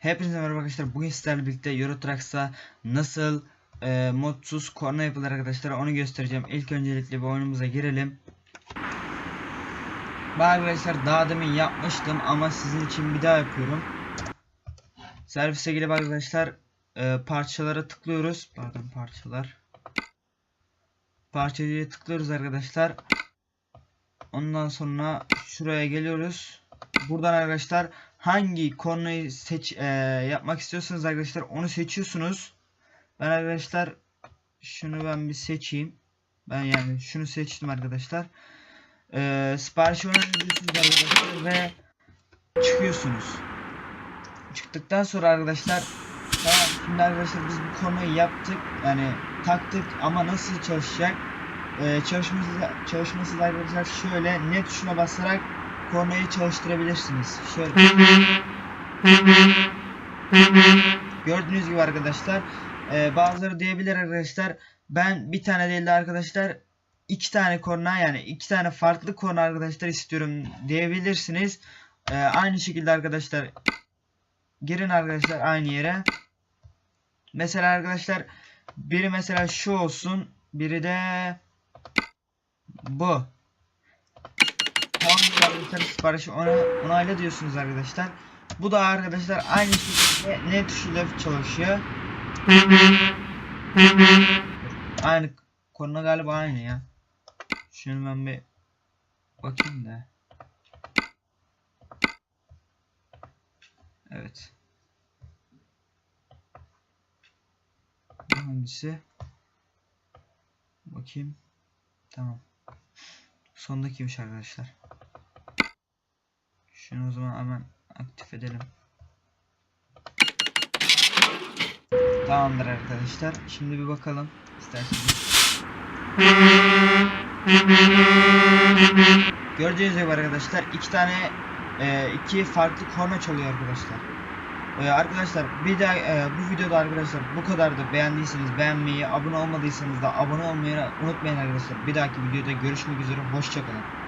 Hepinize merhaba arkadaşlar. Bugün sizlerle birlikte Euro Trucks'a nasıl modsuz korna yapılır arkadaşlar, onu göstereceğim. İlk öncelikle bir oyunumuza girelim. Ben arkadaşlar daha demin yapmıştım ama sizin için bir daha yapıyorum. Servise girip arkadaşlar parçalara tıklıyoruz. Pardon, parçaya tıklıyoruz arkadaşlar. Ondan sonra şuraya geliyoruz. Buradan arkadaşlar hangi kornayı yapmak istiyorsanız arkadaşlar onu seçiyorsunuz. Ben arkadaşlar şunu bir seçeyim. Ben yani şunu seçtim arkadaşlar. Siparişi önerdiyorsunuz arkadaşlar ve çıkıyorsunuz. Çıktıktan sonra arkadaşlar tamam, şimdi arkadaşlar biz bu kornayı yaptık, yani taktık ama nasıl çalışacak? Çalışması da arkadaşlar şöyle ne tuşuna basarak kornayı çalıştırabilirsiniz. Şöyle gördüğünüz gibi arkadaşlar bazıları diyebilir arkadaşlar, ben bir tane değil de arkadaşlar iki tane korna, yani iki tane farklı korna arkadaşlar istiyorum diyebilirsiniz. Aynı şekilde arkadaşlar girin arkadaşlar aynı yere. Mesela arkadaşlar biri mesela şu olsun, biri de bu. Tamam arkadaşlar, siparişi onayla diyorsunuz arkadaşlar. Bu da arkadaşlar aynı şekilde ne tuşuyla çalışıyor. Aynı konu galiba aynı ya. Şunu ben bir bakayım da. Evet. Hangisi? Bakayım. Tamam. Sondakiymiş arkadaşlar. Şunu o zaman hemen aktif edelim. Tamamdır arkadaşlar. Şimdi bir bakalım isterseniz. Gördüğünüz gibi arkadaşlar iki farklı korna çalıyor arkadaşlar. Arkadaşlar bir de bu videoda arkadaşlar bu kadardı. Beğendiyseniz beğenmeyi, abone olmadıysanız da abone olmayı unutmayın arkadaşlar. Bir dahaki videoda görüşmek üzere. Hoşça kalın.